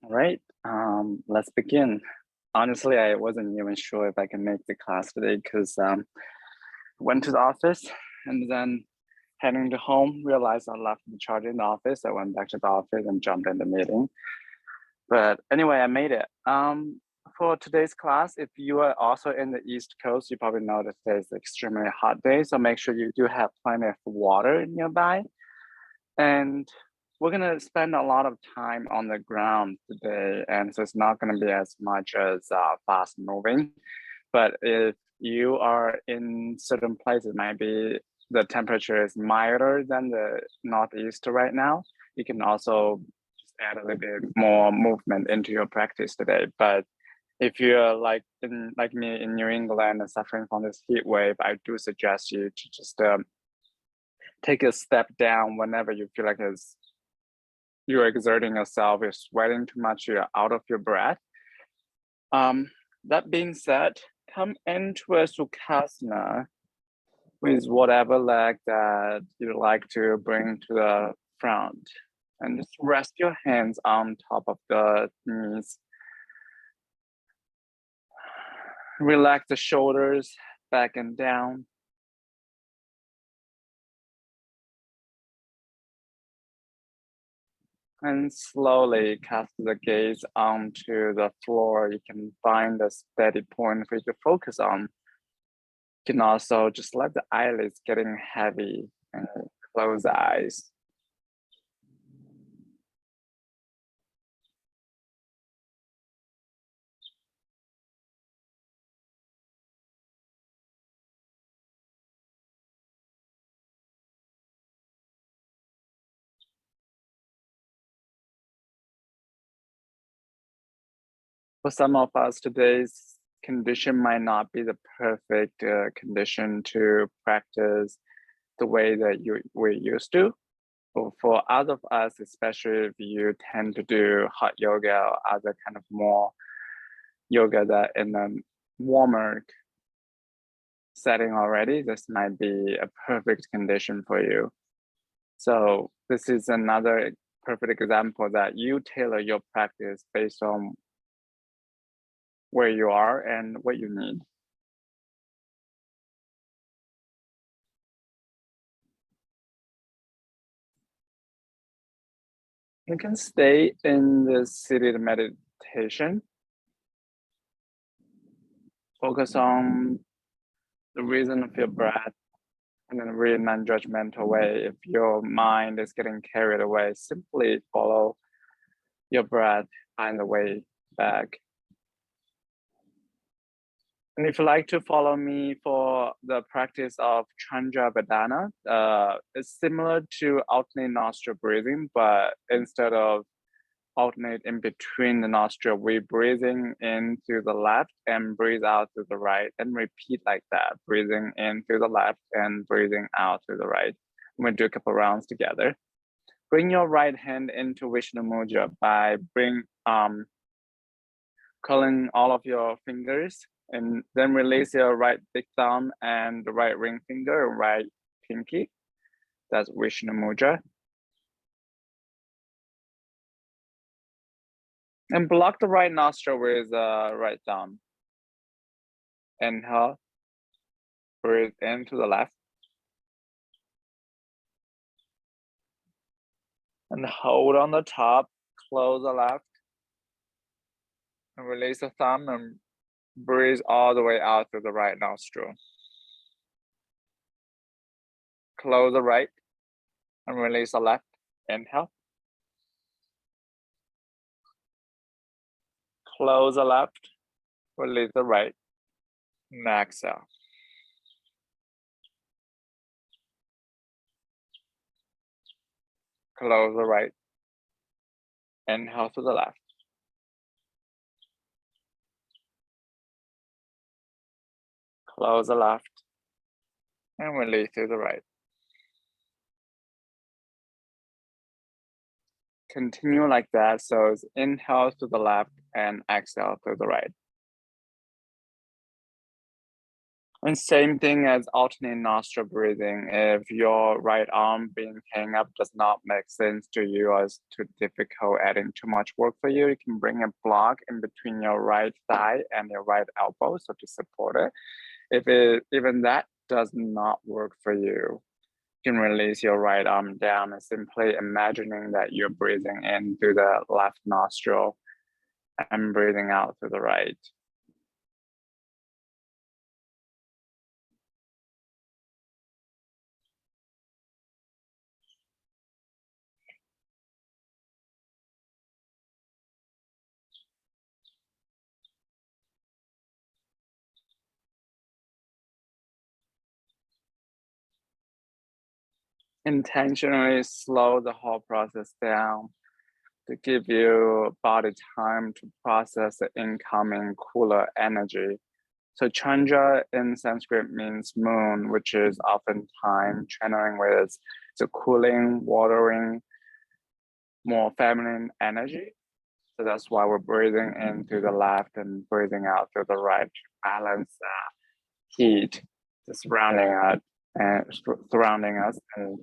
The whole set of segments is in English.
All right, let's begin. Honestly, I wasn't even sure if I can make the class today because went to the office and then heading to home, realized I left the charger in the office. I went back to the office and jumped in the meeting. But anyway, I made it. For today's class, if you are also in the East Coast, you probably know that today's an extremely hot day. So make sure you do have plenty of water nearby. And we're gonna spend a lot of time on the ground today, and so it's not gonna be as much as fast moving. But if you are in certain places, maybe the temperature is milder than the Northeast right now, you can also just add a little bit more movement into your practice today. But if you're like me in New England and suffering from this heat wave, I do suggest you to just take a step down whenever you feel like you're exerting yourself, you're sweating too much, you're out of your breath. That being said, come into a Sukhasana with whatever leg that you like to bring to the front. And just rest your hands on top of the knees. Relax the shoulders back and down. And slowly cast the gaze onto the floor. You can find a steady point for you to focus on. You can also just let the eyelids getting heavy and close the eyes. For some of us, today's condition might not be the perfect condition to practice the way that we're used to. But for other of us, especially if you tend to do hot yoga or other kind of more yoga that in a warmer setting already, this might be a perfect condition for you. So this is another perfect example that you tailor your practice based on where you are and what you need. You can stay in the seated meditation, focus on the rhythm of your breath in a really non-judgmental way. If your mind is getting carried away, simply follow your breath, find the way back. And if you like to follow me for the practice of Chandra Vedana, it's similar to alternate nostril breathing, but instead of alternate in between the nostril, we breathing in through the left and breathe out through the right, and repeat like that, breathing in through the left and breathing out through the right. I'm gonna do a couple rounds together. Bring your right hand into Vishnu Mudra by curling all of your fingers, and then release your right big thumb and the right ring finger and right pinky. That's Vishnu Mudra. And block the right nostril with the right thumb. Inhale, breathe in to the left. And hold on the top, close the left. And release the thumb and breathe all the way out through the right nostril. Close the right and release the left. Inhale. Close the left, release the right, and exhale. Close the right, inhale to the left. Close the left, and release to the right. Continue like that, so it's inhale to the left and exhale to the right. And same thing as alternate nostril breathing. If your right arm being hang up does not make sense to you or is too difficult, adding too much work for you, you can bring a block in between your right thigh and your right elbow so to support it. If even that does not work for you, you can release your right arm down and simply imagining that you're breathing in through the left nostril and breathing out through the right. Intentionally slow the whole process down to give your body time to process the incoming cooler energy. So Chandra in Sanskrit means moon, which is oftentimes channeling with the cooling, watering, more feminine energy. So that's why we're breathing in through the left and breathing out through the right to balance heat surrounding us and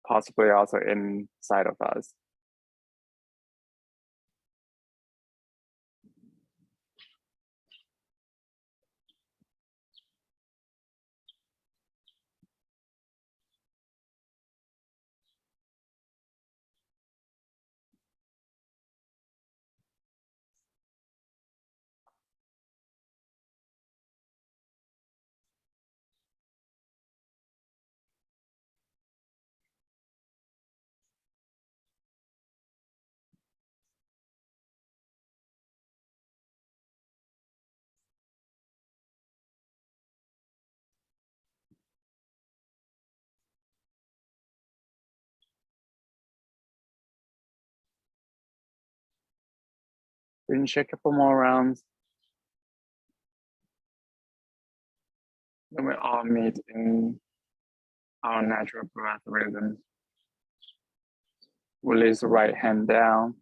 possibly also inside of us. We can check a couple more rounds. Then we all meet in our natural breath rhythm. Release the right hand down.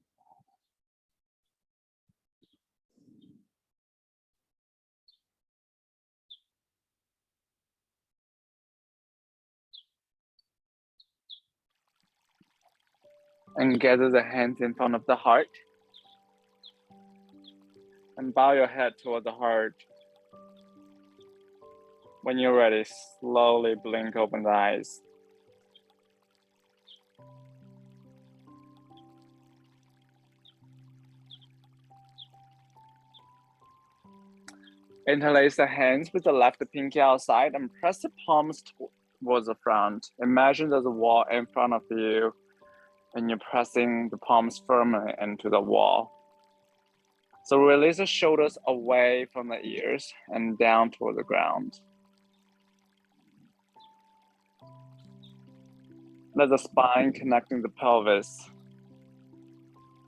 And gather the hands in front of the heart. And bow your head toward the heart. When you're ready, slowly blink open the eyes. Interlace the hands with the left pinky outside and press the palms towards the front. Imagine there's a wall in front of you and you're pressing the palms firmly into the wall. So release the shoulders away from the ears and down toward the ground. Let the spine connecting the pelvis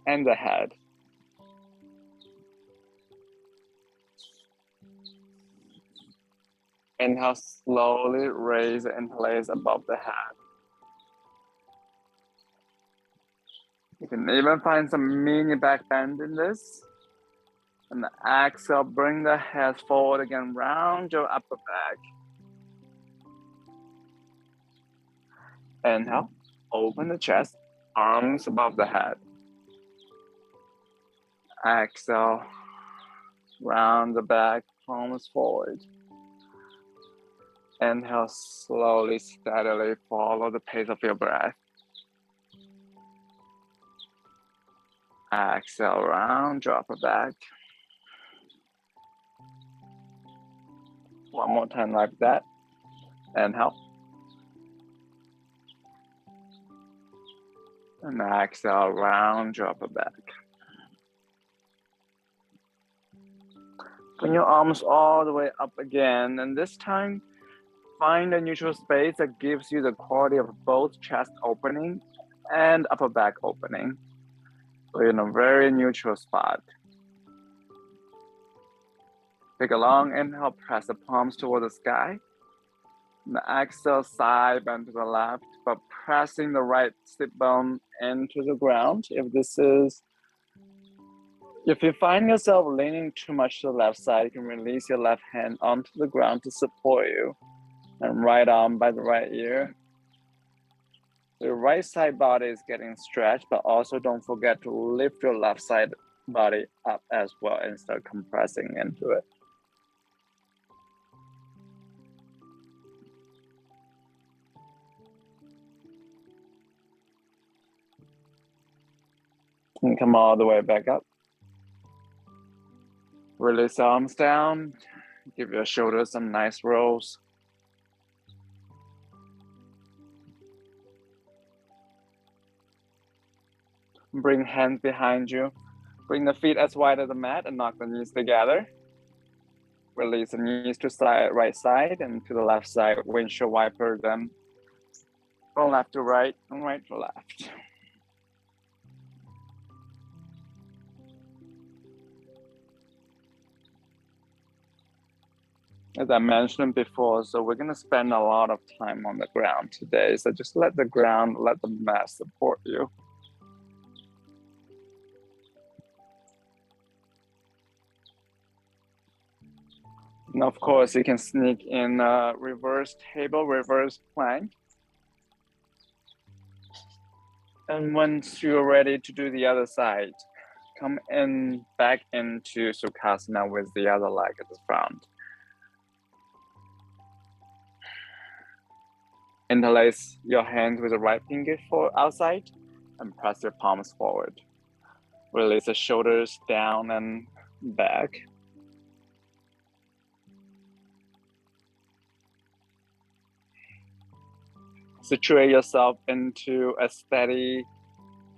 and the head. Inhale, slowly raise the interlace above the head. You can even find some mini back bend in this. And the exhale, bring the head forward again, round your upper back. Inhale, open the chest, arms above the head. Exhale, round the back, palms forward. Inhale, slowly, steadily follow the pace of your breath. Exhale, round your upper back. One more time like that. Inhale. And exhale, round your upper back. Bring your arms all the way up again, and this time, find a neutral space that gives you the quality of both chest opening and upper back opening. So you're in a very neutral spot. Take a long inhale, press the palms toward the sky. And the exhale, side bend to the left, but pressing the right sit bone into the ground. If this is If you find yourself leaning too much to the left side, you can release your left hand onto the ground to support you, and right arm by the right ear. The right side body is getting stretched, but also don't forget to lift your left side body up as well and start compressing into it. And come all the way back up. Release the arms down. Give your shoulders some nice rolls. Bring hands behind you. Bring the feet as wide as the mat and knock the knees together. Release the knees to right side and to the left side. Windshield wiper them from left to right and right to left. As I mentioned before, so we're gonna spend a lot of time on the ground today. So just let the ground, let the mat support you. And of course, you can sneak in a reverse table, reverse plank. And once you're ready to do the other side, come in back into Sukhasana with the other leg at the front. Interlace your hands with the right finger for outside and press your palms forward. Release the shoulders down and back. Situate yourself into a steady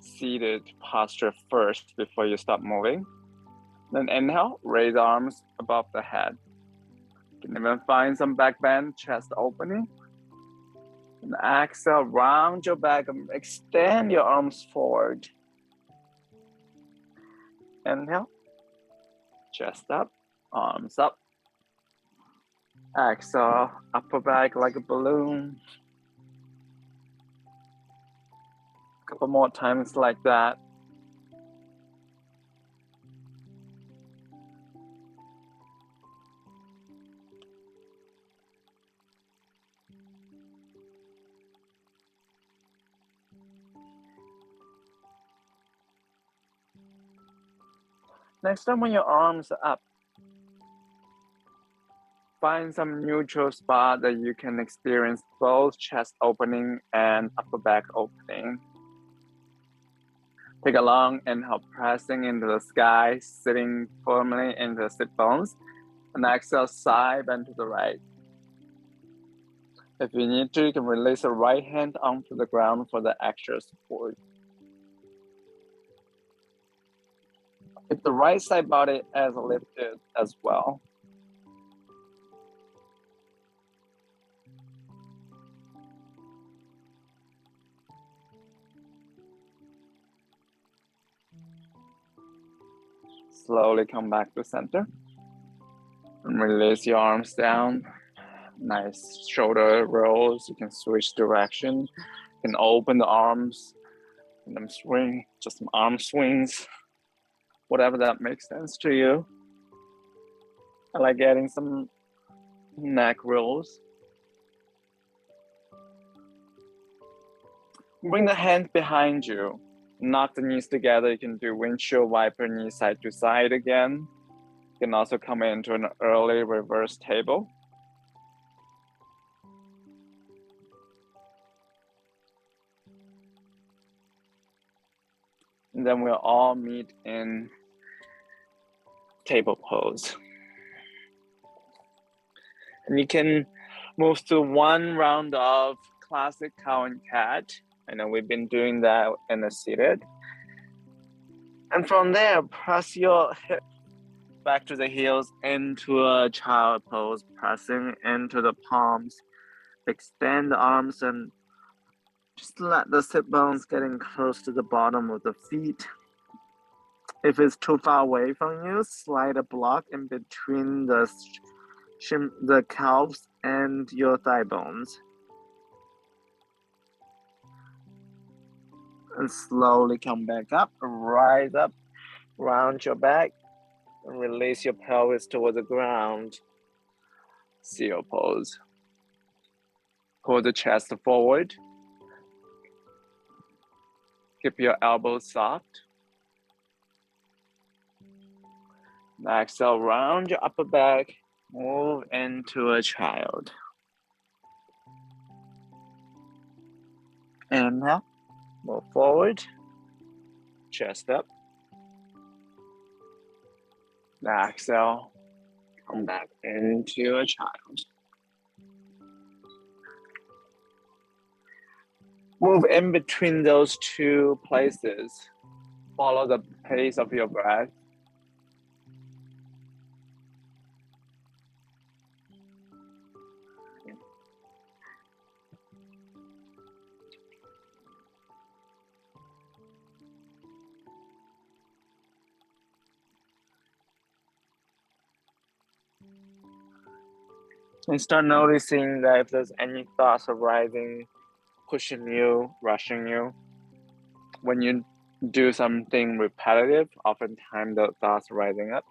seated posture first before you start moving. Then inhale, raise arms above the head. You can even find some back bend, chest opening. And exhale, round your back and extend your arms forward. Inhale, chest up, arms up. Exhale, upper back like a balloon. A couple more times like that. Next time when your arms are up, find some neutral spot that you can experience both chest opening and upper back opening. Take a long inhale, pressing into the sky, sitting firmly into the sit bones. And exhale, side bend to the right. If you need to, you can release the right hand onto the ground for the extra support. If the right side body is lifted as well. Slowly come back to center. And release your arms down. Nice shoulder rolls. You can switch direction. You can open the arms and then swing, just some arm swings. Whatever that makes sense to you. I like getting some neck rolls. Bring the hands behind you. Knock the knees together. You can do windshield wiper knee side to side again. You can also come into an early reverse table. And then we'll all meet in table pose. And you can move to one round of classic cow and cat. I know we've been doing that in the seated. And from there, press your hip back to the heels into a child pose, pressing into the palms. Extend the arms and just let the sit bones getting close to the bottom of the feet. If it's too far away from you, slide a block in between the calves and your thigh bones. And slowly come back up, rise up, Round your back and release your pelvis towards the ground. Seal pose. Pull the chest forward. Keep your elbows soft. Exhale, round your upper back. Move into a child. Inhale. Move forward. Chest up. Exhale. Come back into a child. Move in between those two places. Follow the pace of your breath. And start noticing that if there's any thoughts arising, pushing you, rushing you. When you do something repetitive, oftentimes the thoughts rising up.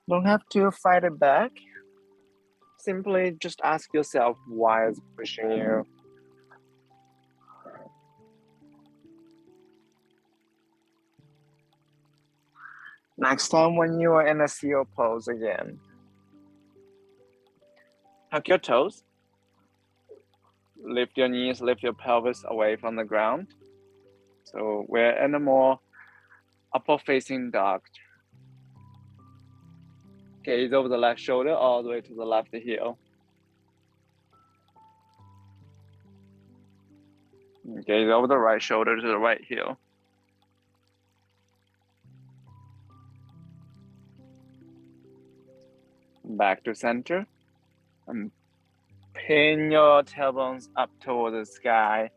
Don't have to fight it back. Simply just ask yourself why it's pushing you. Next time when you are in a seal pose again, Tuck your toes. Lift your knees, lift your pelvis away from the ground. So we're in a more upper facing dog. Gaze over the left shoulder all the way to the left heel. Gaze over the right shoulder to the right heel. Back to center. And pin your tailbones up toward the sky.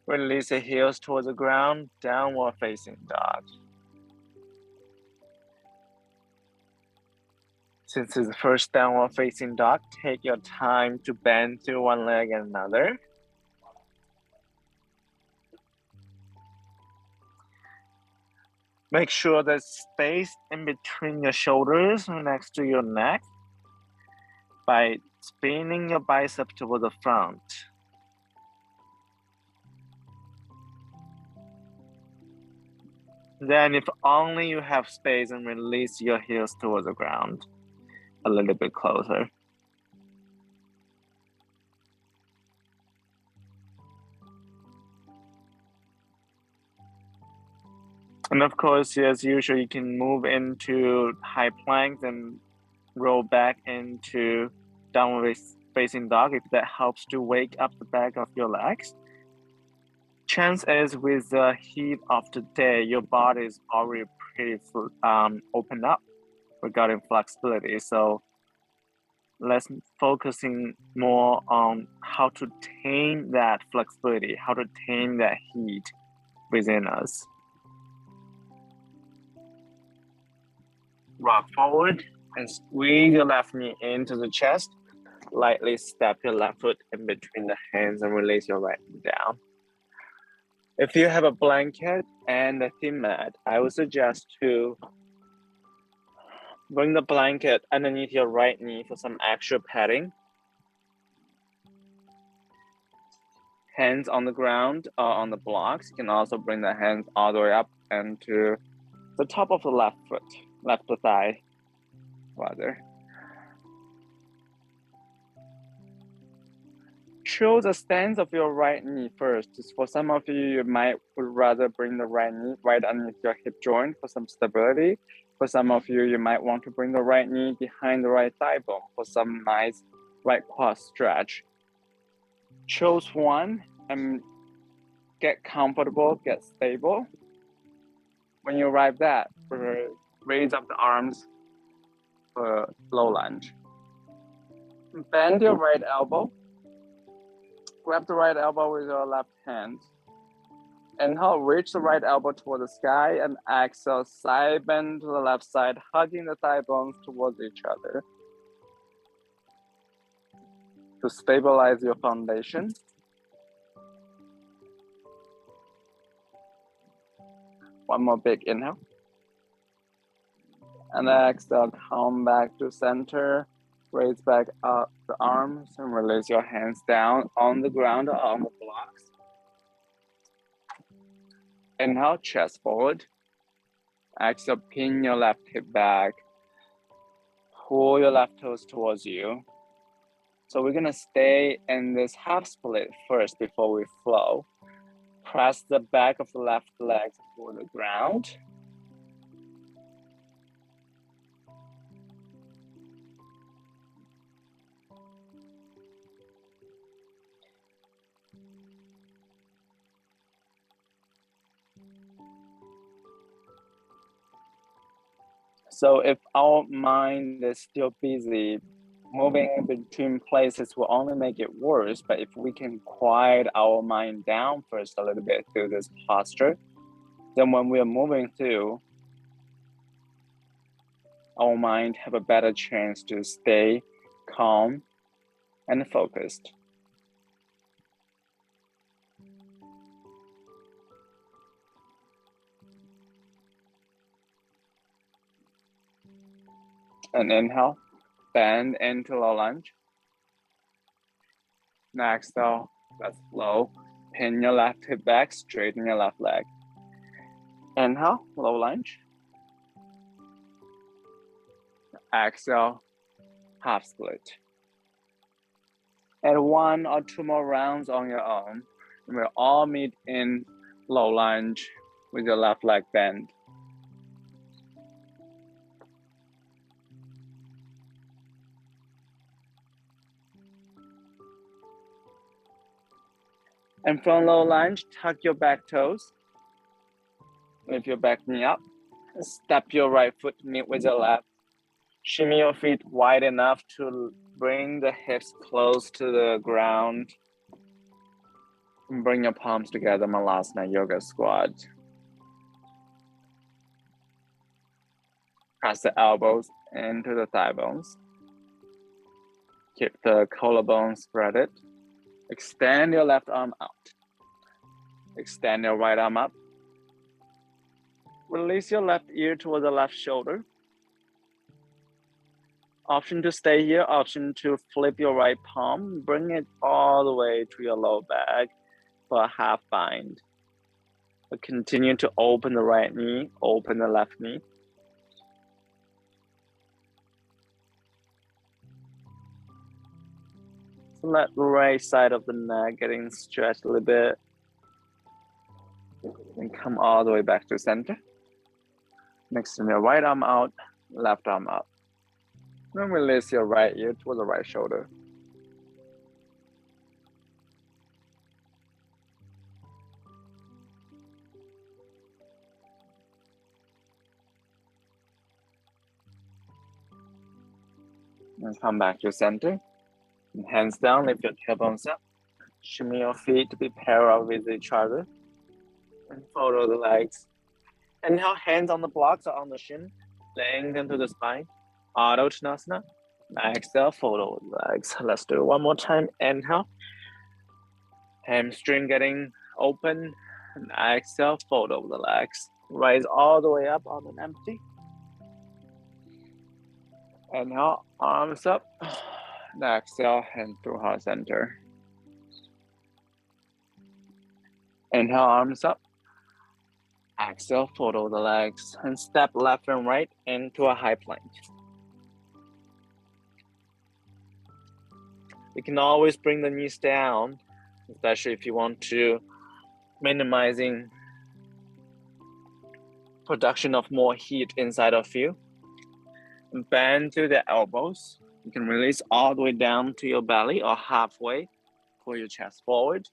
Release the heels towards the ground, downward facing dog. Since it's the first downward facing dog, take your time to bend to one leg and another. Make sure there's space in between your shoulders next to your neck by spinning your bicep toward the front. Then if only you have space, and release your heels towards the ground a little bit closer. And of course, as usual, you can move into high planks and roll back into downward facing dog if that helps to wake up the back of your legs. Chance is with the heat of today, your body is already pretty open up regarding flexibility. So let's focusing more on how to tame that flexibility, how to tame that heat within us. Rock forward and squeeze your left knee into the chest. Lightly step your left foot in between the hands and release your right knee down. If you have a blanket and a thin mat, I would suggest to bring the blanket underneath your right knee for some extra padding. Hands on the ground or on the blocks. You can also bring the hands all the way up and to the top of the left foot, left thigh, rather. Show the stance of your right knee first. For some of you, you might would rather bring the right knee right underneath your hip joint for some stability. For some of you, you might want to bring the right knee behind the right thigh bone for some nice right quad stretch. Choose one and get comfortable, get stable. When you arrive at that, raise up the arms for low lunge. Bend your right elbow. Grab the right elbow with your left hand. Inhale, reach the right elbow toward the sky, and exhale, side bend to the left side, hugging the thigh bones towards each other. To stabilize your foundation. One more big inhale. And exhale, come back to center. Raise back up the arms and release your hands down on the ground or on the blocks. Inhale, chest forward. Exhale, pin your left hip back. Pull your left toes towards you. So we're gonna stay in this half split first before we flow. Press the back of the left leg toward the ground. So if our mind is still busy, moving between places will only make it worse. But if we can quiet our mind down first a little bit through this posture, then when we are moving through, our mind have a better chance to stay calm and focused. And inhale, bend into low lunge. Next exhale, let's flow. Pin your left hip back, straighten your left leg. Inhale, low lunge. Exhale, half split. Add 1 or 2 more rounds on your own. And we'll all meet in low lunge with your left leg bent. And from low lunge, tuck your back toes. Lift your back knee up. Step your right foot meet with your left. Shimmy your feet wide enough to bring the hips close to the ground. And bring your palms together, Malasana Yoga Squat. Press the elbows into the thigh bones. Keep the collarbone spreaded. Extend your left arm out. Extend your right arm up. Release your left ear toward the left shoulder. Option to stay here, option to flip your right palm. Bring it all the way to your low back for a half bind. But continue to open the right knee, open the left knee. So let the right side of the neck getting stretched a little bit. And come all the way back to center. Extend your right arm out, left arm up. Then release your right ear toward the right shoulder. And come back to center. And hands down, lift your tailbones up. Shimmy your feet to be parallel with each other. And follow the legs. Inhale, hands on the blocks or on the shin. Lengthen to the spine. Adho Uttanasana. Exhale, follow the legs. Let's do it one more time. Inhale. Hamstring getting open. And exhale, fold over the legs. Rise all the way up on an empty. Inhale, arms up. And exhale, hands through heart center. Inhale, arms up. Exhale, fold over the legs. And step left and right into a high plank. You can always bring the knees down, especially if you want to minimizing production of more heat inside of you. And bend to the elbows. You can release all the way down to your belly or halfway. Pull your chest forward.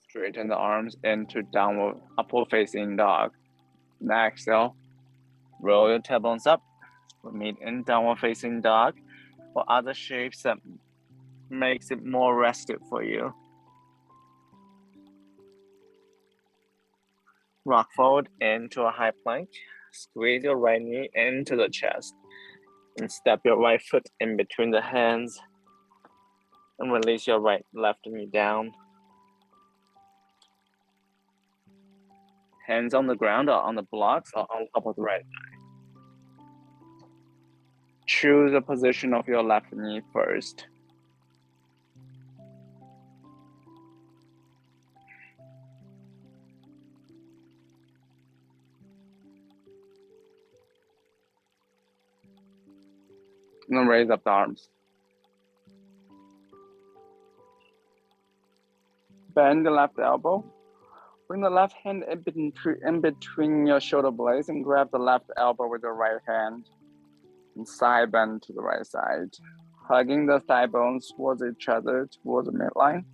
Straighten the arms into downward, upward facing dog. And exhale, roll your tailbones up. We'll meet in downward facing dog or other shapes that makes it more rested for you. Rock forward into a high plank. Squeeze your right knee into the chest. And step your right foot in between the hands. And release your left knee down. Hands on the ground or on the blocks or on top of the right thigh. Choose the position of your left knee first. And then raise up the arms. Bend the left elbow. Bring the left hand in between your shoulder blades and grab the left elbow with the right hand. And side bend to the right side. Hugging the thigh bones towards each other, towards the midline.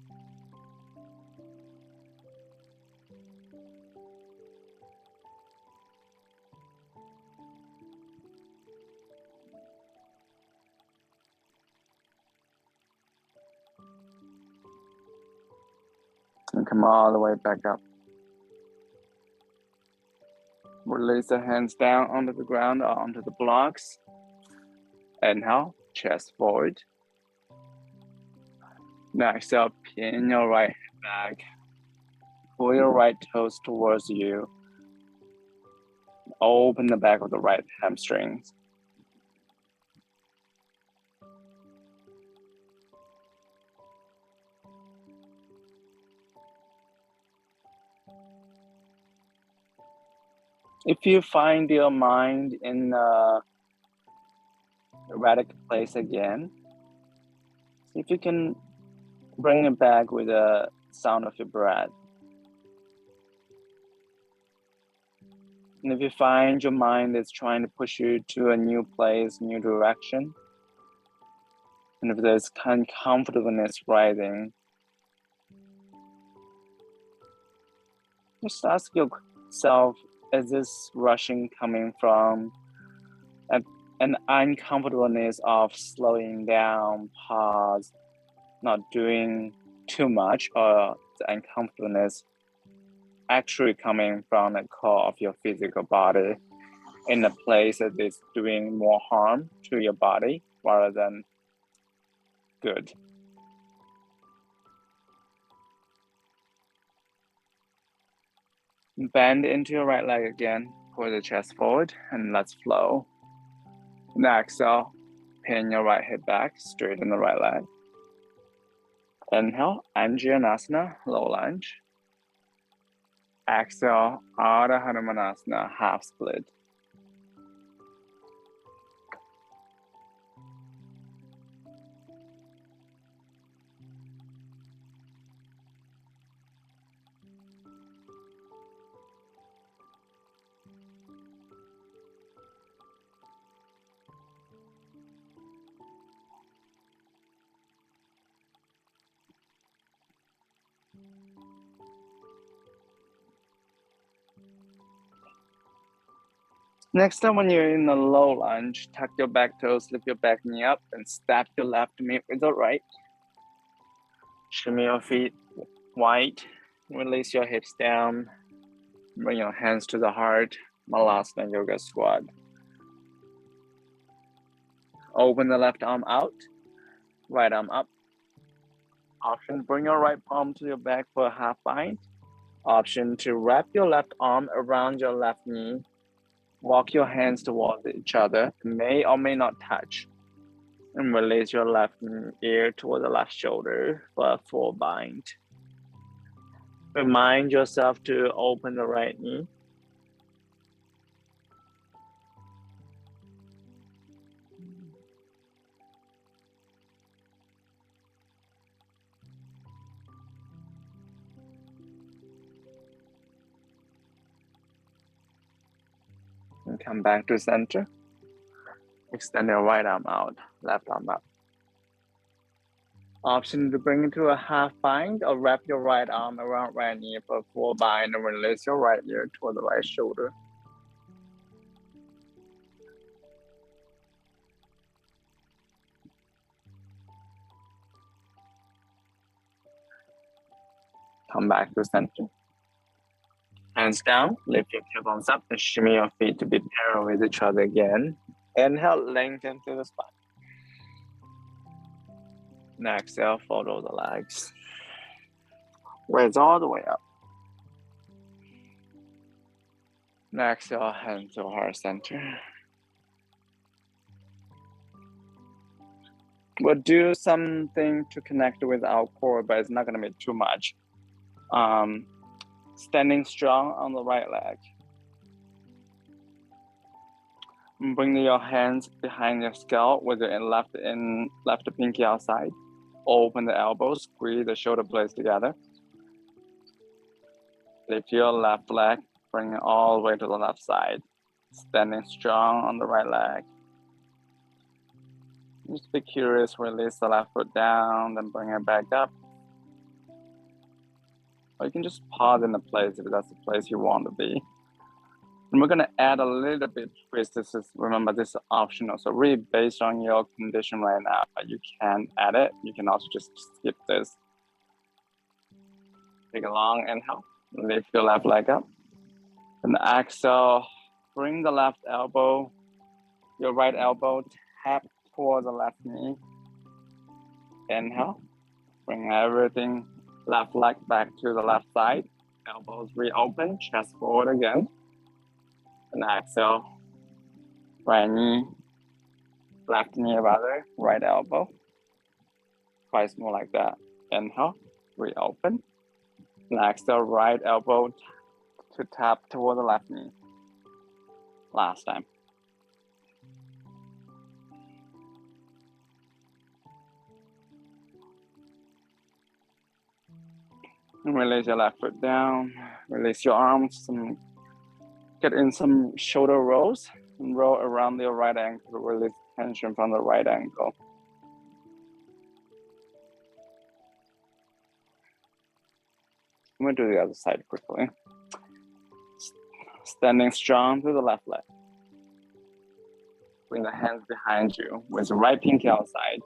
And come all the way back up. Release the hands down onto the ground or onto the blocks. Inhale, chest forward. Now exhale, pin your right hand back. Pull your right toes towards you. Open the back of the right hamstrings. If you find your mind in a erratic place again, see if you can bring it back with the sound of your breath. And if you find your mind is trying to push you to a new place, new direction, and if there's uncomfortableness rising, just ask yourself, is this rushing coming from an uncomfortableness of slowing down, pause, not doing too much, or the uncomfortableness actually coming from the core of your physical body in a place that is doing more harm to your body rather than good. Bend into your right leg again, pull the chest forward, and let's flow. Now exhale, pin your right hip back, straighten the right leg. Inhale, Anjaneyasana, low lunge. Exhale, Ardha Hanumanasana, half split. Next time when you're in a low lunge, tuck your back toes, lift your back knee up, and step your left knee with the right. Shimmy your feet wide, release your hips down, bring your hands to the heart, Malasana Yoga Squat. Open the left arm out, right arm up. Option, bring your right palm to your back for a half bind. Option to wrap your left arm around your left knee. Walk your hands towards each other, may or may not touch. And release your left ear toward the left shoulder for a full bind. Remind yourself to open the right knee. And come back to center. Extend your right arm out, left arm up. Option to bring it to a half bind or wrap your right arm around right knee for a full bind and release your right ear toward the right shoulder. Come back to center. Hands down, lift your tailbones up and shimmy your feet to be parallel with each other again. Inhale, lengthen through the spine. Now exhale, follow the legs. Raise all the way up. Next, exhale, hands to heart center. We'll do something to connect with our core, but it's not going to be too much. Standing strong on the right leg. Bring your hands behind your skull with your left pinky outside. Open the elbows, squeeze the shoulder blades together. Lift your left leg, bring it all the way to the left side. Standing strong on the right leg. Just be curious, release the left foot down, then bring it back up. Or you can just pause in the place if that's the place you want to be. And we're gonna add a little bit twist. Remember, this is optional. So really based on your condition right now, you can add it. You can also just skip this. Take a long inhale, lift your left leg up. And exhale, bring the left elbow, your right elbow, tap towards the left knee. Inhale, bring everything, left leg back to the left side. Elbows reopen, chest forward again. And exhale, right knee, left knee rather, right elbow. Twice more like that. Inhale, reopen. And exhale, right elbow to tap toward the left knee. Last time. And release your left foot down. Release your arms. Get in some shoulder rolls and roll around your right ankle to release tension from the right ankle. I'm going to do the other side quickly. Standing strong to the left leg. Bring the hands behind you with the right pinky outside.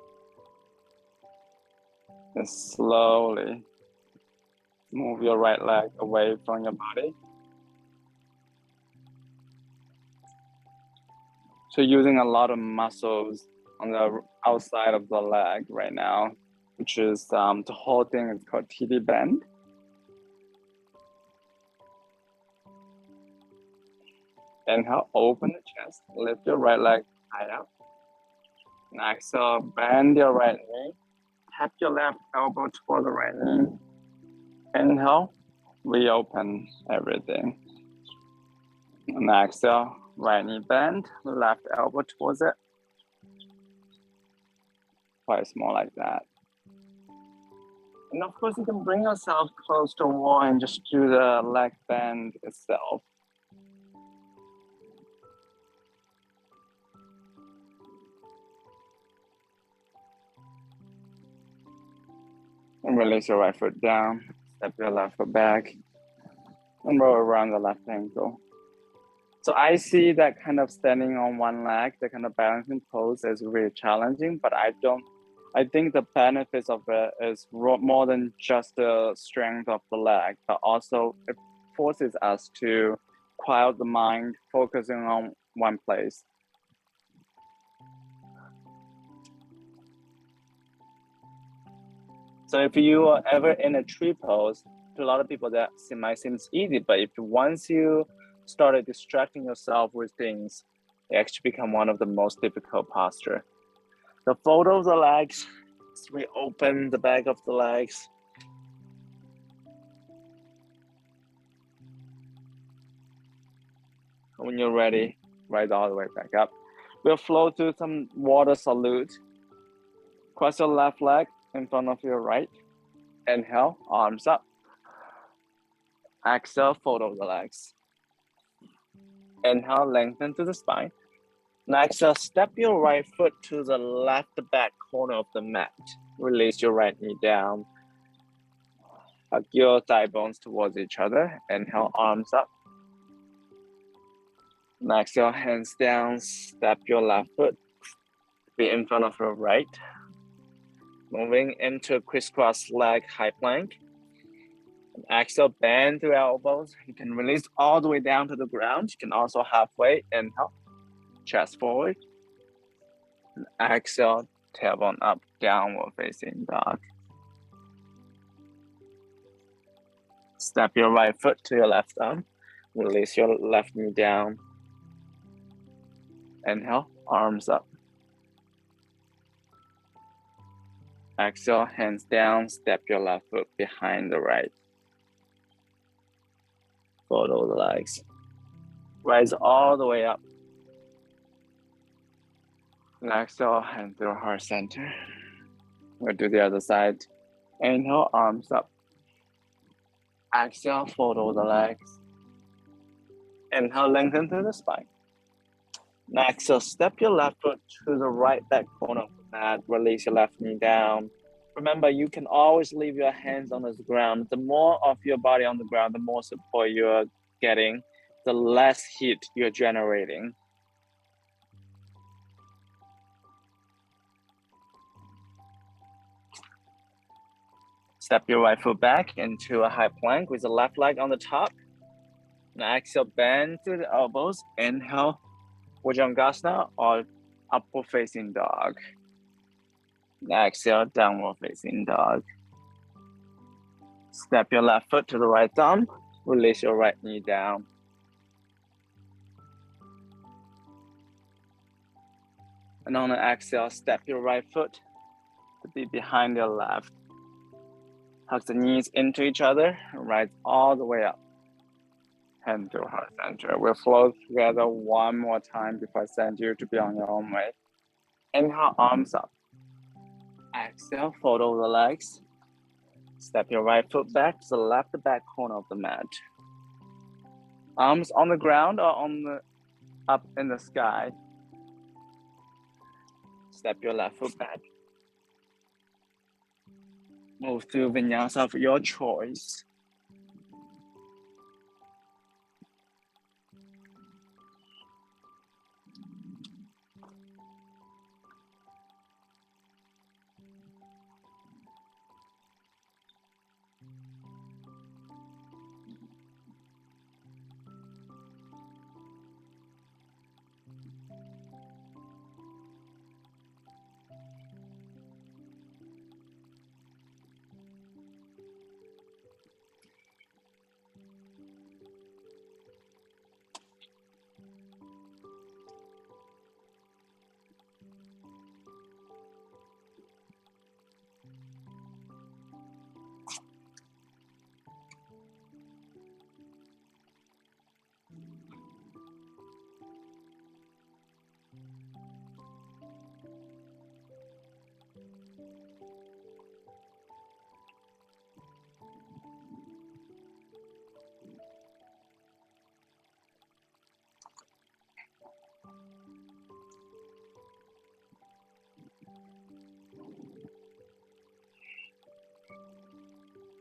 And slowly move your right leg away from your body. So using a lot of muscles on the outside of the leg right now, which is the whole thing is called TD bend. Inhale, open the chest, lift your right leg high up. And exhale, bend your right knee, tap your left elbow toward the right knee. Inhale, reopen everything. And exhale, right knee bend, left elbow towards it. Twice more like that. And of course, you can bring yourself close to the wall and just do the leg bend itself. And release your right foot down, step your left foot back, and roll around the left ankle. So I see that kind of standing on one leg, the kind of balancing pose is really challenging, but I think the benefits of it is more than just the strength of the leg, but also it forces us to quiet the mind, focusing on one place. So if you are ever in a tree pose, to a lot of people that might seem easy, but if once you started distracting yourself with things, it actually become one of the most difficult posture. The fold of the legs, reopen the back of the legs. When you're ready, rise all the way back up. We'll flow to some water salute. Cross your left leg in front of your right. Inhale, arms up. Exhale, fold over the legs. Inhale, lengthen to the spine. Next, step your right foot to the left back corner of the mat. Release your right knee down. Hug your thigh bones towards each other. Inhale, arms up. Next, your hands down. Step your left foot. Be in front of your right. Moving into a crisscross leg high plank. And exhale, bend your elbows. You can release all the way down to the ground. You can also halfway. Inhale, chest forward. And exhale, tailbone up, downward facing dog. Step your right foot to your left arm. Release your left knee down. Inhale, arms up. Exhale, hands down, step your left foot behind the right. Follow the legs. Rise all the way up. And exhale, hand through heart center. We'll do the other side. Inhale, arms up. Exhale, follow the legs. Inhale, lengthen through the spine. Exhale, step your left foot to the right back corner of the mat. Release your left knee down. Remember, you can always leave your hands on the ground. The more of your body on the ground, the more support you're getting, the less heat you're generating. Step your right foot back into a high plank with the left leg on the top. Now exhale, bend through the elbows. Inhale, Bhujangasana or upward facing dog. Now exhale, downward facing dog. Step your left foot to the right thumb. Release your right knee down. And on the exhale, step your right foot to be behind your left. Hug the knees into each other, rise all the way up. Hand to heart center. We'll flow together one more time before I send you to be on your own way. Inhale, arms up. Exhale, follow the legs. Step your right foot back to the left back corner of the mat. Arms on the ground or up in the sky. Step your left foot back. Move through vinyasa of your choice.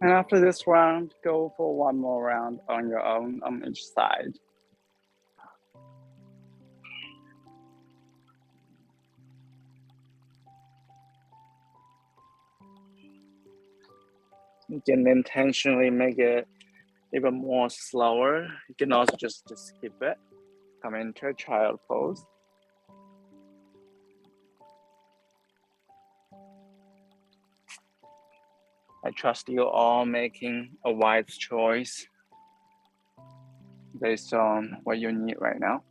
And after this round, go for one more round on your own on each side. You can intentionally make it even more slower. You can also just skip it. Come into a child pose. I trust you all making a wise choice based on what you need right now.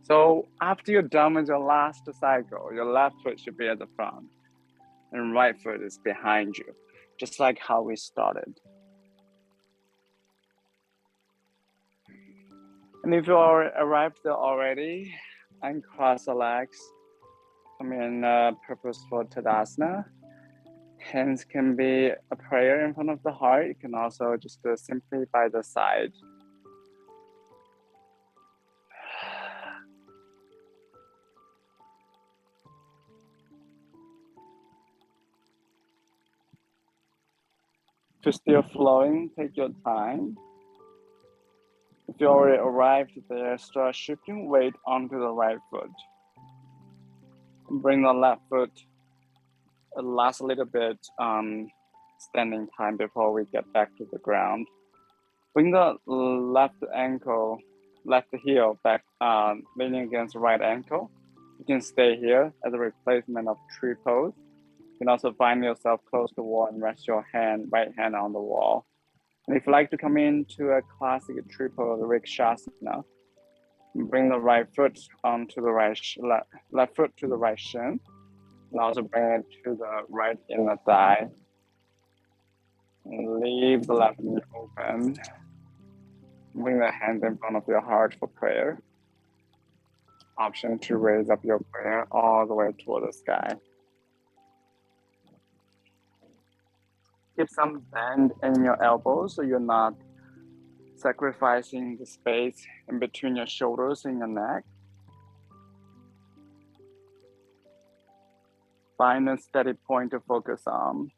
So after you're done with your last cycle, your left foot should be at the front and right foot is behind you, just like how we started. And if you arrived there already, uncross the legs, Come in purposeful Tadasana. Hands can be a prayer in front of the heart. You can also just do it simply by the side. If you're still flowing, take your time. If you already arrived there, start shifting weight onto the right foot. Bring the left foot last a little bit standing time before we get back to the ground. Bring the left ankle, left heel back, leaning against the right ankle. You can stay here as a replacement of tree pose. You can also find yourself close to the wall and rest your right hand on the wall. And if you like to come into a classic tree pose, Rikshasana, bring the right foot onto the left foot to the right shin. And also bring it to the right inner thigh. And leave the left knee open. Bring the hands in front of your heart for prayer. Option to raise up your prayer all the way toward the sky. Keep some bend in your elbows so you're not sacrificing the space in between your shoulders and your neck. Find a steady point to focus on.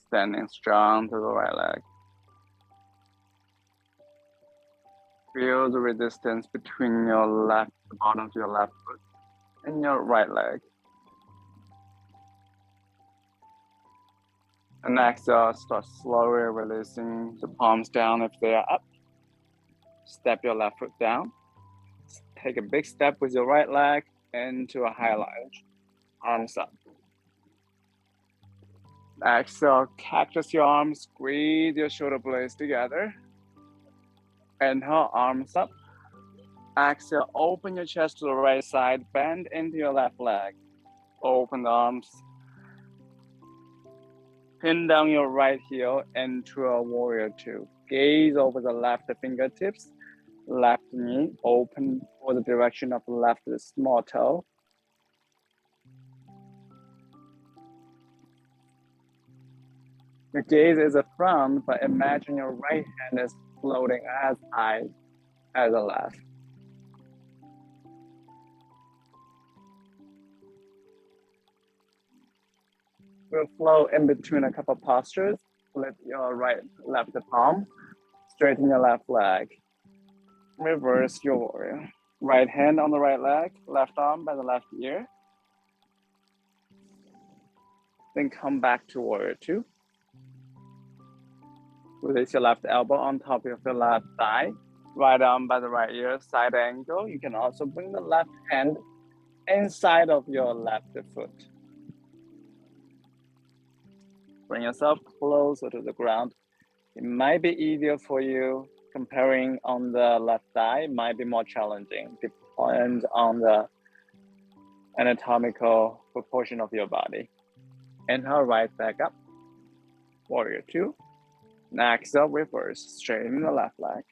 Standing strong to the right leg. Feel the resistance between the bottom of your left foot and your right leg. And exhale, start slowly releasing the palms down if they are up. Step your left foot down. Take a big step with your right leg into a high lunge. Arms up. Exhale, cactus your arms, squeeze your shoulder blades together. Inhale, arms up. Exhale, open your chest to the right side, bend into your left leg. Open the arms. Pin down your right heel into a warrior two. Gaze over the left fingertips, left knee, open for the direction of the left small toe. Your gaze is a front, but imagine your right hand is floating as high as the left. We'll flow in between a couple postures. Lift your left palm, straighten your left leg. Reverse your warrior. Right hand on the right leg, left arm by the left ear. Then come back to warrior two. Release your left elbow on top of your left thigh. Right arm by the right ear, side angle. You can also bring the left hand inside of your left foot. Bring yourself closer to the ground. It might be easier for you comparing on the left thigh, it might be more challenging. Depends on the anatomical proportion of your body. Inhale, right back up. Warrior two. Exhale, reverse, straighten the left leg.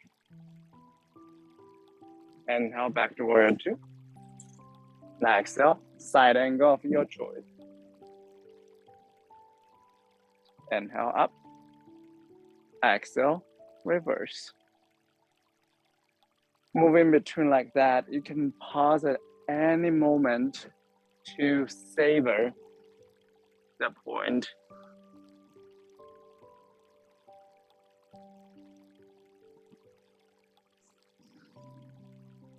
Inhale, back to warrior two. Exhale, side angle of your choice. Inhale up. Exhale, reverse. Move in between like that. You can pause at any moment to savor the point.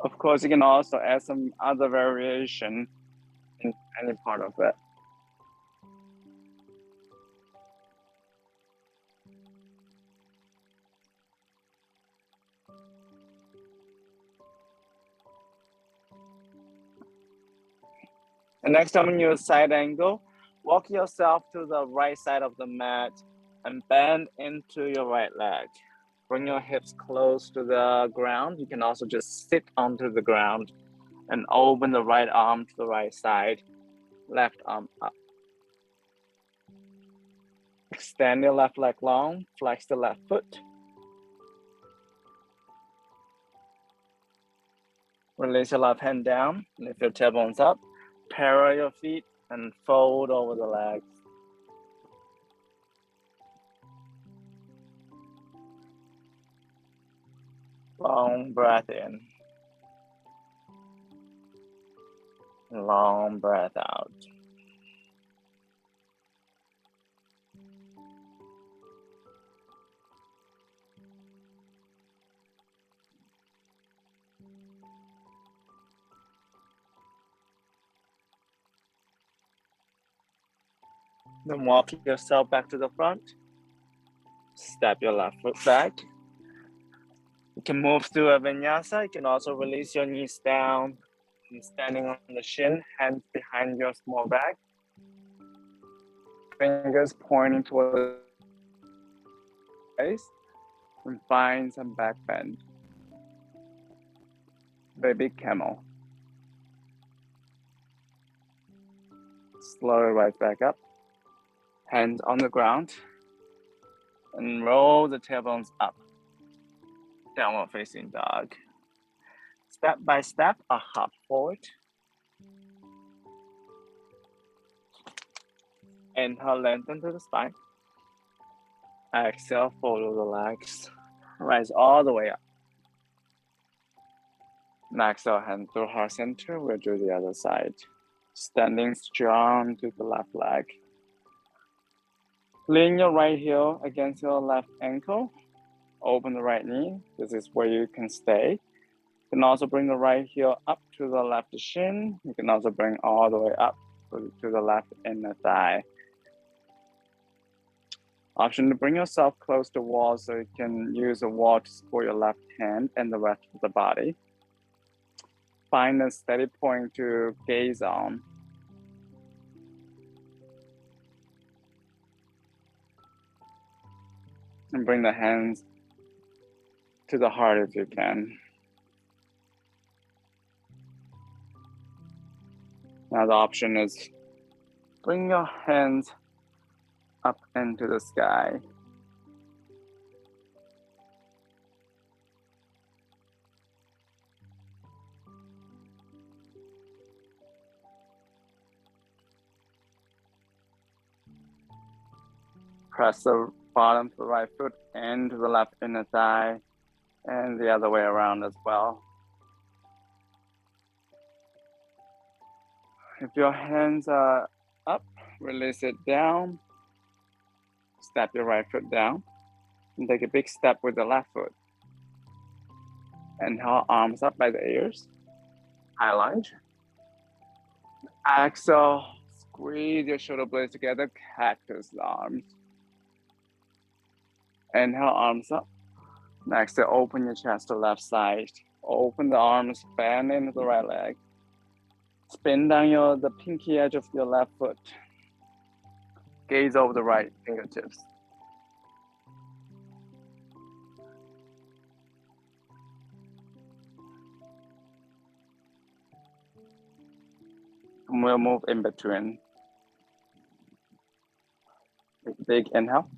Of course, you can also add some other variation in any part of it. And next time in your side angle, walk yourself to the right side of the mat and bend into your right leg. Bring your hips close to the ground. You can also just sit onto the ground and open the right arm to the right side, left arm up. Extend your left leg long, flex the left foot. Release your left hand down, lift your tailbones up, parallel your feet, and fold over the legs. Long breath in. Long breath out. Then walk yourself back to the front. Step your left foot back. You can move through a vinyasa. You can also release your knees down. You're standing on the shin, hands behind your small back. Fingers pointing toward the face. And find some back bend. Baby camel. Slowly rise back up. Hands on the ground. And roll the tailbones up. Downward facing dog. Step by step, a hop forward. Inhale, lengthen to the spine. Exhale, fold the legs. Rise all the way up. Next, exhale, hand through heart center. We'll do the other side. Standing strong to the left leg. Lean your right heel against your left ankle. Open the right knee. This is where you can stay. You can also bring the right heel up to the left shin. You can also bring all the way up to the left inner thigh. Option to bring yourself close to the wall so you can use the wall to support your left hand and the rest of the body. Find a steady point to gaze on. And bring the hands to the heart if you can. Now the option is bring your hands up into the sky. Press the bottom of the right foot into the left inner thigh and the other way around as well. If your hands are up, release it down. Step your right foot down and take a big step with the left foot. Inhale, arms up by the ears. High lunge. Exhale, squeeze your shoulder blades together, cactus the arms. Inhale, arms up. Next, open your chest to left side. Open the arms, bend into the right leg. Spin down the pinky edge of your left foot. Gaze over the right fingertips. And we'll move in between. Big inhale.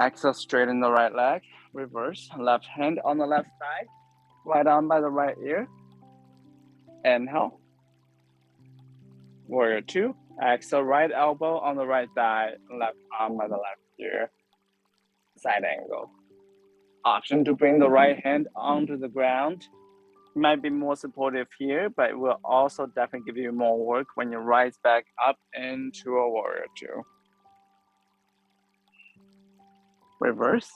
Exhale, straighten the right leg. Reverse. Left hand on the left side. Right arm by the right ear. Inhale. Warrior two. Exhale, right elbow on the right thigh. Left arm by the left ear. Side angle. Option to bring the right hand onto the ground. Might be more supportive here, but it will also definitely give you more work when you rise back up into a warrior two. Reverse.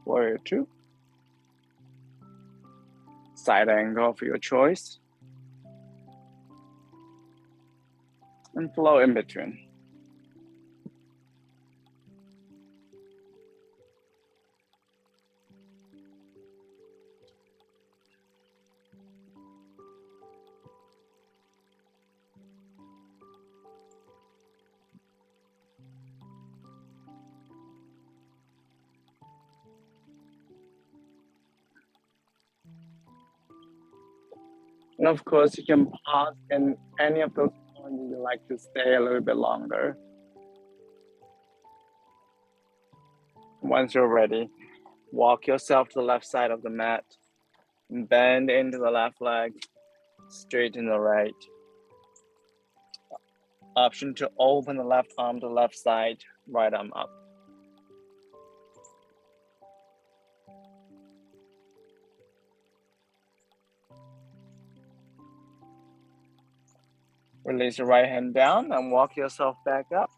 Warrior two. Side angle for your choice. And flow in between. And of course, you can pause in any of those Or do you like to stay a little bit longer? Once you're ready, walk yourself to the left side of the mat. Bend into the left leg, straighten the right. Option to open the left arm to the left side, right arm up. Release your right hand down and walk yourself back up.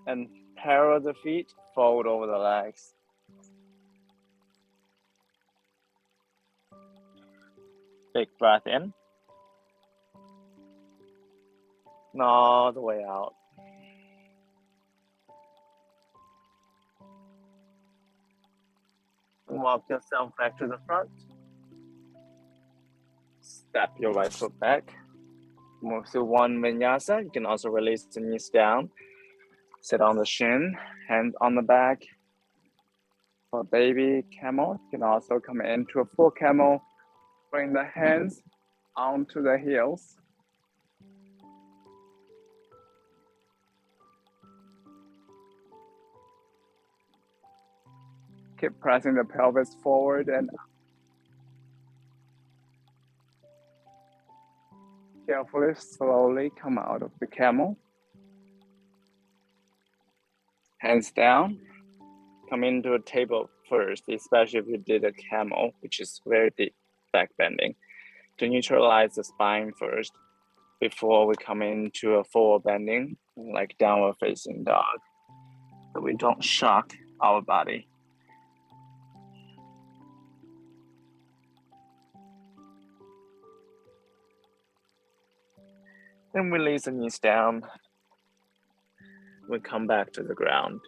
And parallel the feet, fold over the legs. Big breath in. And all the way out. Walk yourself back to the front. Step your right foot back. Move to one vinyasa. You can also release the knees down. Sit on the shin, hands on the back. For baby camel, you can also come into a full camel. Bring the hands onto the heels. Keep pressing the pelvis forward and up. Carefully, slowly come out of the camel. Hands down. Come into a table first, especially if you did a camel, which is very deep back bending, to neutralize the spine first before we come into a forward bending, like downward facing dog, so we don't shock our body. Then release the knees down. We come back to the ground.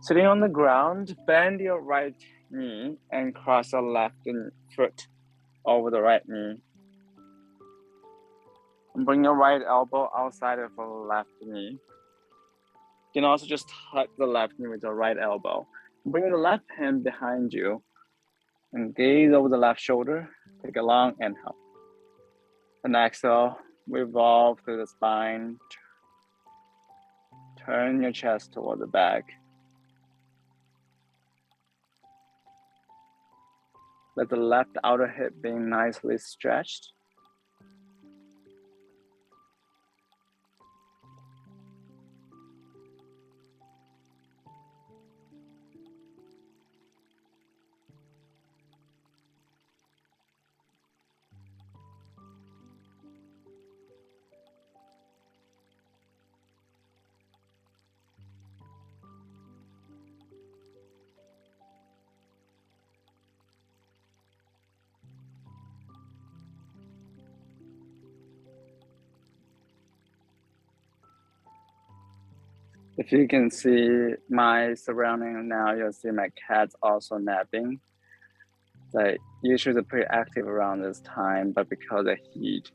Sitting on the ground, bend your right knee and cross your left foot over the right knee. And bring your right elbow outside of the left knee. You can also just hug the left knee with your right elbow. Bring the left hand behind you and gaze over the left shoulder. Take a long inhale. And exhale, revolve through the spine. Turn your chest toward the back. Let the left outer hip be nicely stretched. If you can see my surrounding now, you'll see my cats also napping. Like usually they're pretty active around this time, but because of heat.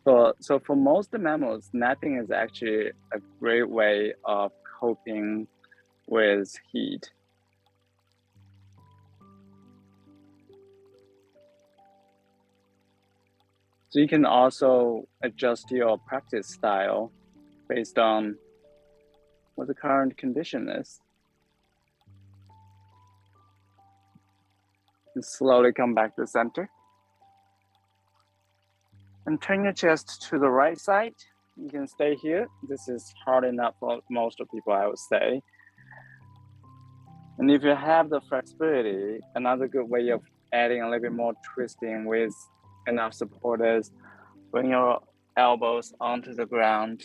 So for most mammals, napping is actually a great way of coping with heat. So you can also adjust your practice style based on what the current condition is. And slowly come back to the center. And turn your chest to the right side. You can stay here. This is hard enough for most of people, I would say. And if you have the flexibility, another good way of adding a little bit more twisting with enough support is bring your elbows onto the ground.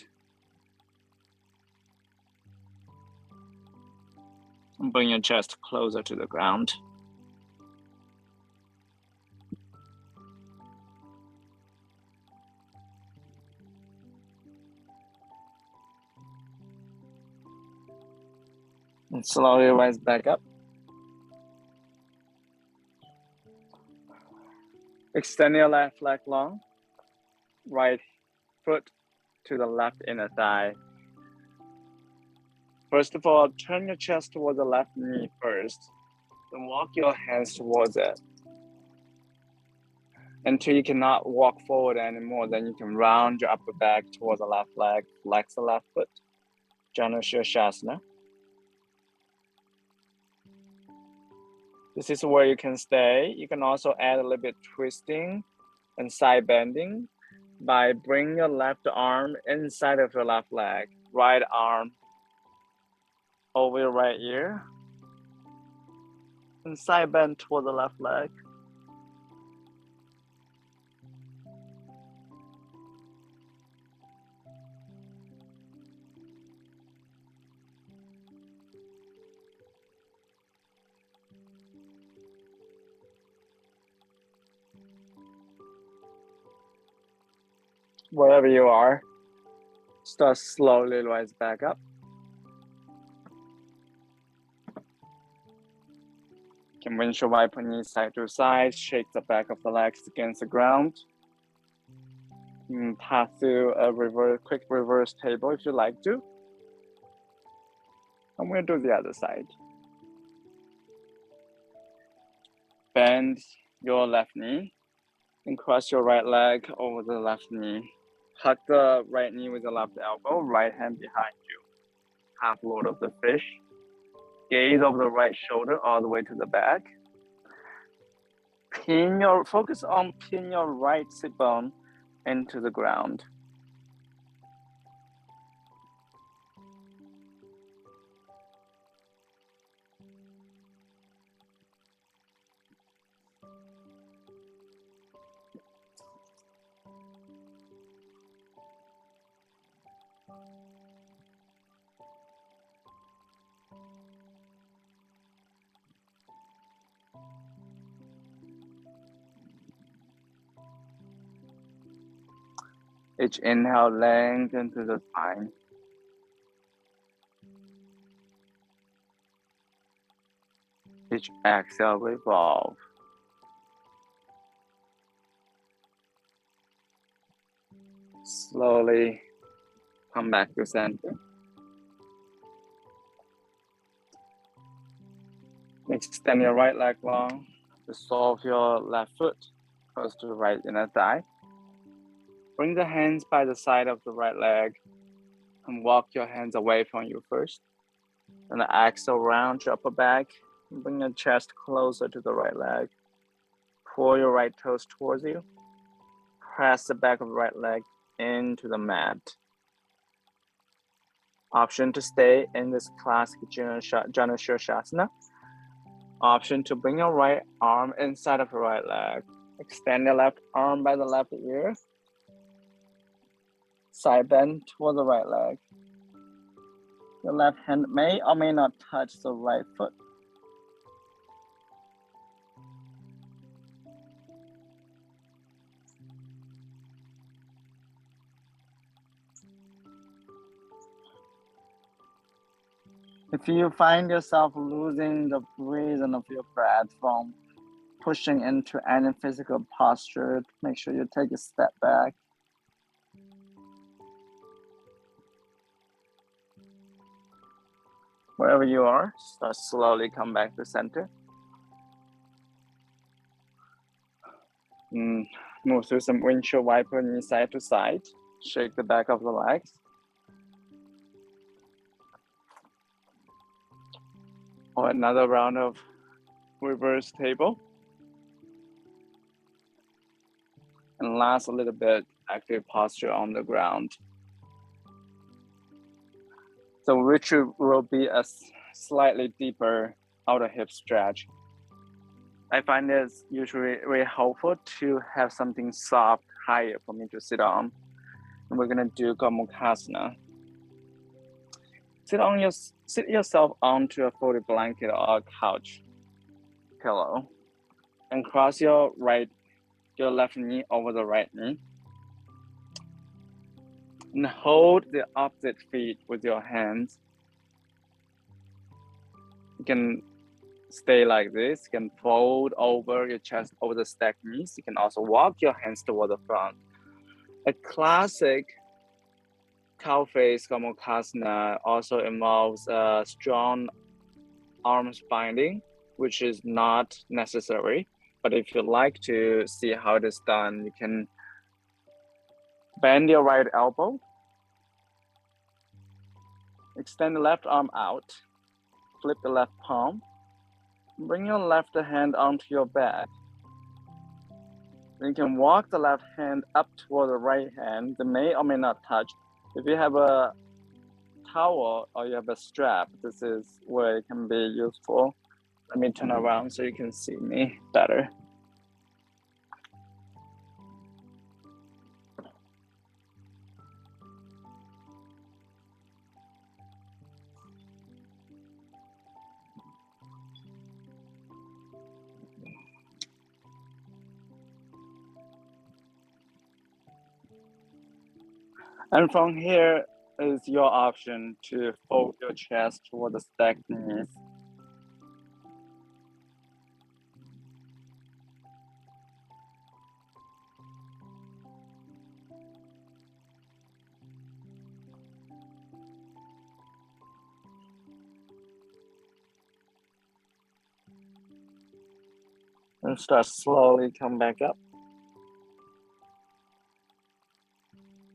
And bring your chest closer to the ground. And slowly rise back up. Extend your left leg long. Right foot to the left inner thigh. First of all, turn your chest towards the left knee first. Then walk your hands towards it. Until you cannot walk forward anymore, then you can round your upper back towards the left leg, flex the left foot, Janushirshasana. This is where you can stay. You can also add a little bit twisting and side bending by bringing your left arm inside of your left leg, right arm over your right ear, and side bend toward the left leg. Wherever you are, start slowly rise back up. You can windshield wiper knees side to side, shake the back of the legs against the ground. You can pass through a quick reverse table if you like to. I'm going to do the other side. Bend your left knee and cross your right leg over the left knee. Hug the right knee with the left elbow, right hand behind you. Half load of the fish. Gaze over the right shoulder all the way to the back. Focus on pin your right sit bone into the ground. Each inhale, lengthen through the spine. Each exhale, revolve. Slowly come back to center. Extend your right leg long. Resolve your left foot close to the right inner thigh. Bring the hands by the side of the right leg and walk your hands away from you first. And exhale, round your upper back. Bring your chest closer to the right leg. Pull your right toes towards you. Press the back of the right leg into the mat. Option to stay in this classic Janushirshasana. Option to bring your right arm inside of your right leg. Extend your left arm by the left ear. Side bend toward the right leg. Your left hand may or may not touch the right foot. If you find yourself losing the rhythm of your breath from pushing into any physical posture, make sure you take a step back. Wherever you are, start slowly come back to center. Move through some windshield wiper knee side to side. Shake the back of the legs. Or another round of reverse table. And last a little bit, active posture on the ground. So which will be a slightly deeper outer hip stretch. I find it's usually very helpful to have something soft, higher for me to sit on. And we're gonna do Gomukhasana. Sit yourself onto a folded blanket or a couch pillow, and cross your left knee over the right knee, and hold the opposite feet with your hands. You can stay like this. You can fold over your chest over the stacked knees. You can also walk your hands toward the front. A classic cow face Gomukhasana also involves strong arms binding, which is not necessary, but But if you like to see how it is done, you can bend your right elbow, extend the left arm out, flip the left palm, bring your left hand onto your back. Then you can walk the left hand up toward the right hand. They may or may not touch. If you have a towel or you have a strap, this is where it can be useful. Let me turn around so you can see me better. And from here is your option to fold your chest toward the stacked knees. And start slowly come back up.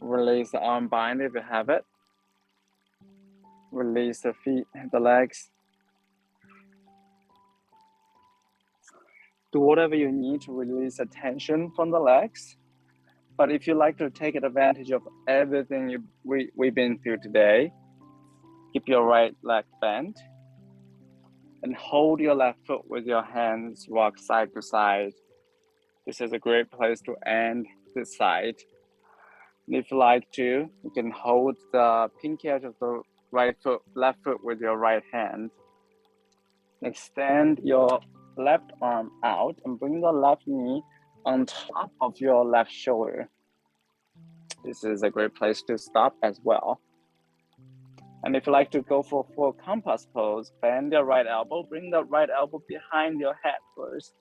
Release the arm bind if you have it. Release the feet, the legs. Do whatever you need to release the tension from the legs. But if you like to take advantage of everything we've been through today, keep your right leg bent and hold your left foot with your hands, walk side to side. This is a great place to end this side. And if you like to, you can hold the pinky edge of the left foot with your right hand. Extend your left arm out and bring the left knee on top of your left shoulder. This is a great place to stop as well. And if you like to go for full compass pose, bend your right elbow, bring the right elbow behind your head first.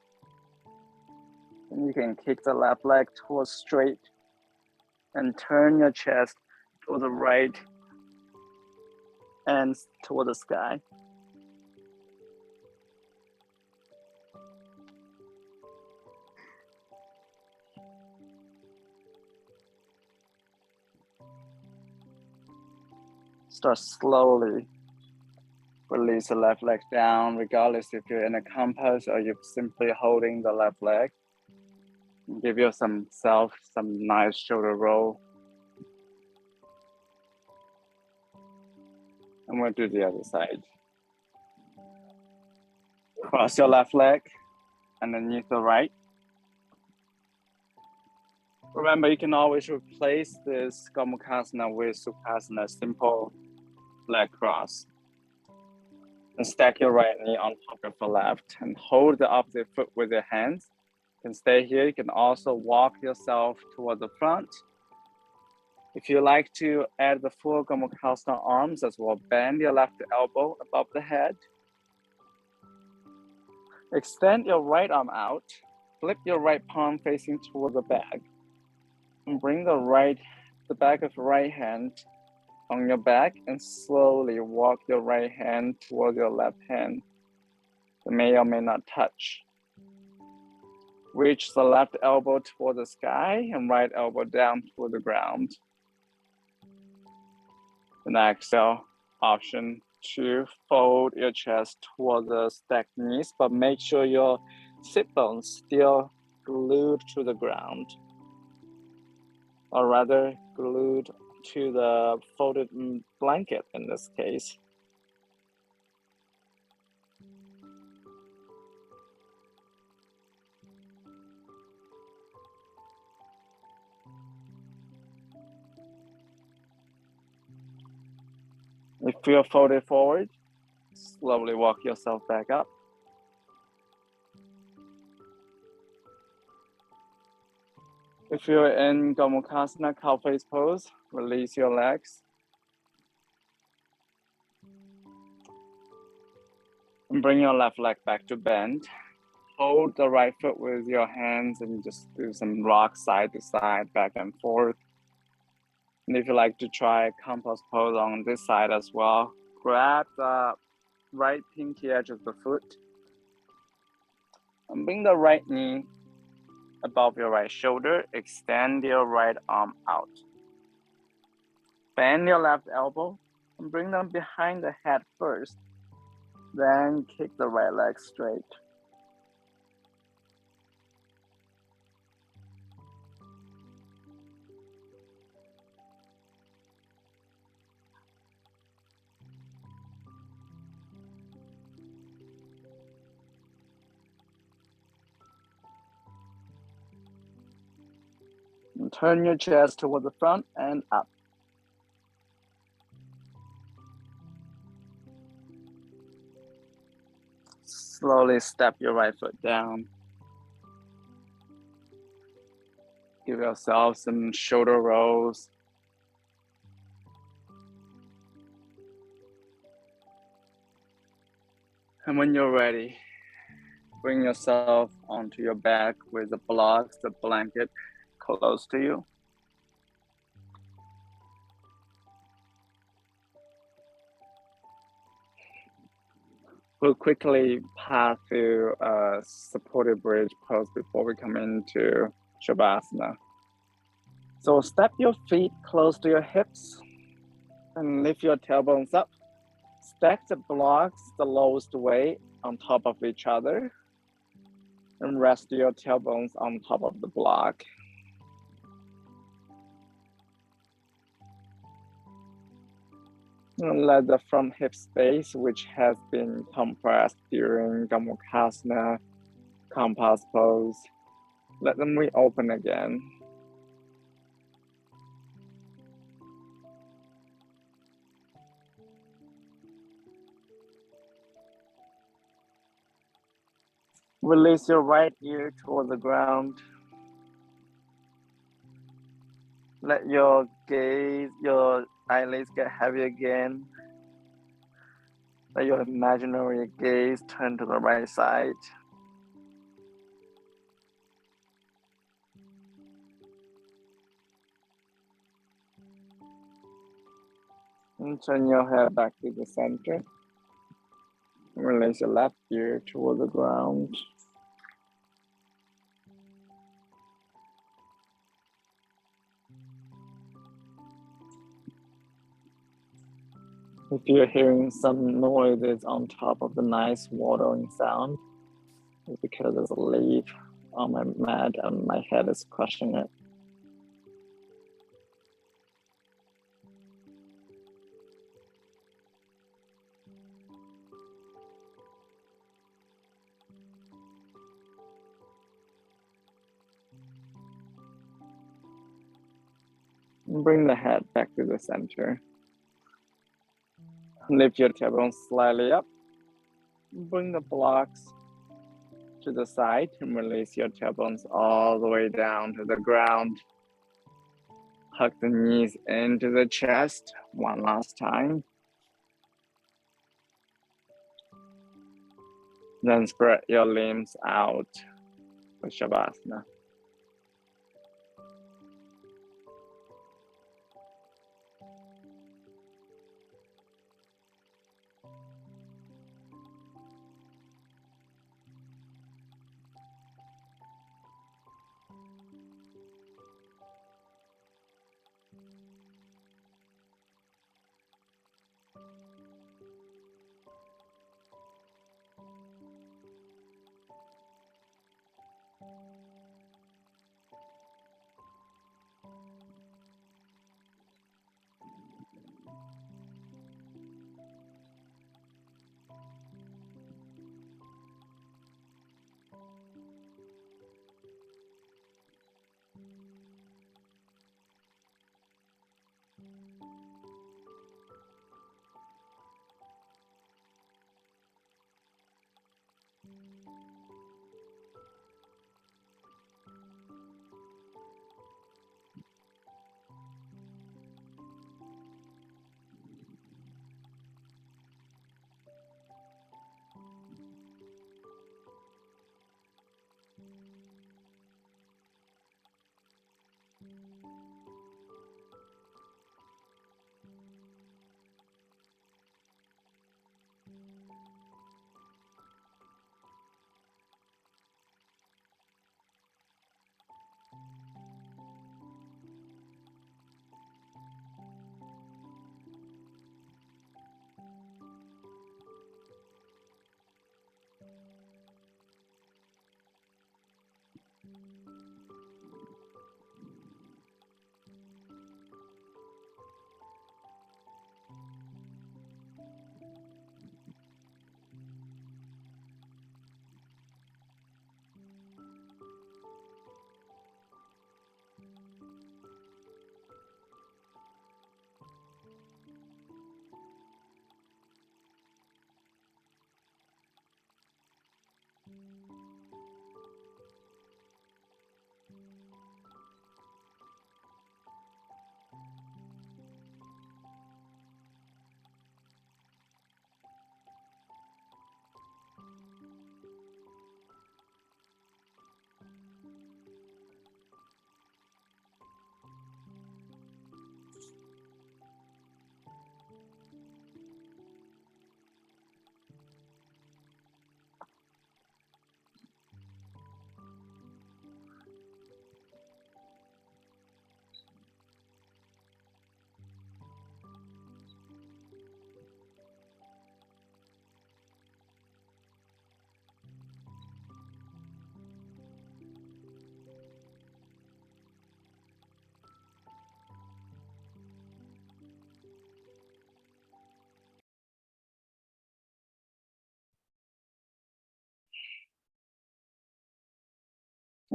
And you can kick the left leg towards straight and turn your chest to the right and toward the sky. Start slowly. Release the left leg down, regardless if you're in a compass or you're simply holding the left leg. Give yourself some nice shoulder roll. And we'll do the other side. Cross your left leg underneath the right. Remember, you can always replace this Gomukhasana with Sukhasana, simple leg cross. And stack your right knee on top of the left and hold the opposite foot with your hands. You can stay here. You can also walk yourself toward the front. If you like to add the full Gomukhasana arms as well, bend your left elbow above the head. Extend your right arm out. Flip your right palm facing toward the back. And bring the back of the right hand on your back and slowly walk your right hand toward your left hand. It may or may not touch. Reach the left elbow toward the sky and right elbow down toward the ground. And exhale, option to fold your chest toward the stacked knees, but make sure your sit bones still glued to the ground, or rather glued to the folded blanket in this case. If you're folded forward, slowly walk yourself back up. If you're in Gomukhasana, cow face pose, release your legs. And bring your left leg back to bend. Hold the right foot with your hands and just do some rock side to side, back and forth. And if you like to try compass pose on this side as well, grab the right pinky edge of the foot And bring the right knee above your right shoulder. Extend your right arm out. Bend your left elbow and bring them behind the head first. Then kick the right leg straight. And turn your chest toward the front and up. Slowly step your right foot down. Give yourself some shoulder rolls. And when you're ready, bring yourself onto your back with the blocks, the blanket close to you. We'll quickly pass through a supported bridge pose before we come into Shavasana. So step your feet close to your hips and lift your tailbones up. Stack the blocks the lowest way on top of each other and rest your tailbones on top of the block. And let the front hip space, which has been compressed during Gomukhasana, compost pose, let them reopen again. Release your right ear toward the ground. Let your gaze, your eyelids get heavy again. Let your imaginary gaze turn to the right side. And turn your head back to the center. Release your left ear toward the ground. If you're hearing some noises on top of the nice watering sound, it's because there's a leaf on my mat and my head is crushing it. And bring the head back to the center. Lift your tailbone slightly up. Bring the blocks to the side and release your tailbones all the way down to the ground. Hug the knees into the chest one last time. Then spread your limbs out for Shavasana.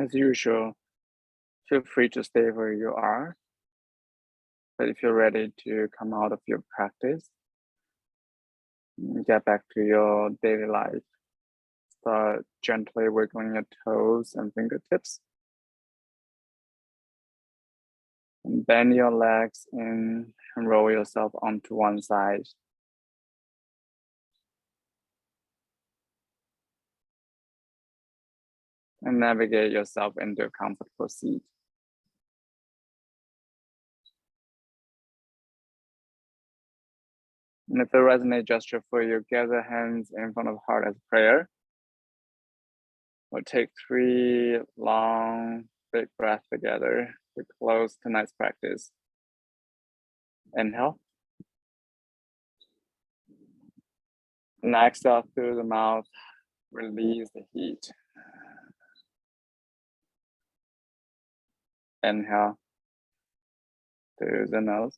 As usual, feel free to stay where you are. But if you're ready to come out of your practice, get back to your daily life, start gently wiggling your toes and fingertips. And bend your legs in and roll yourself onto one side. And navigate yourself into a comfortable seat. And if it resonates gesture for you, gather hands in front of heart as prayer. We'll take 3 long, big breaths together to close tonight's practice. Inhale. And exhale through the mouth, release the heat. Inhale through the nose.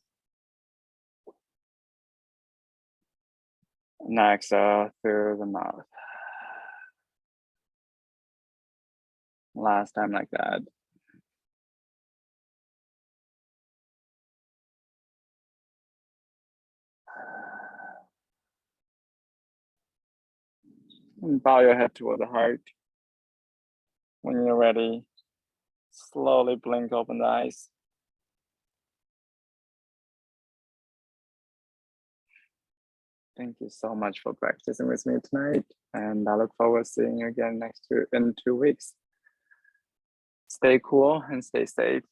And exhale through the mouth. Last time like that. And bow your head toward the heart. When you're ready, slowly blink open the eyes. Thank you so much for practicing with me tonight. And I look forward to seeing you again in 2 weeks. Stay cool and stay safe.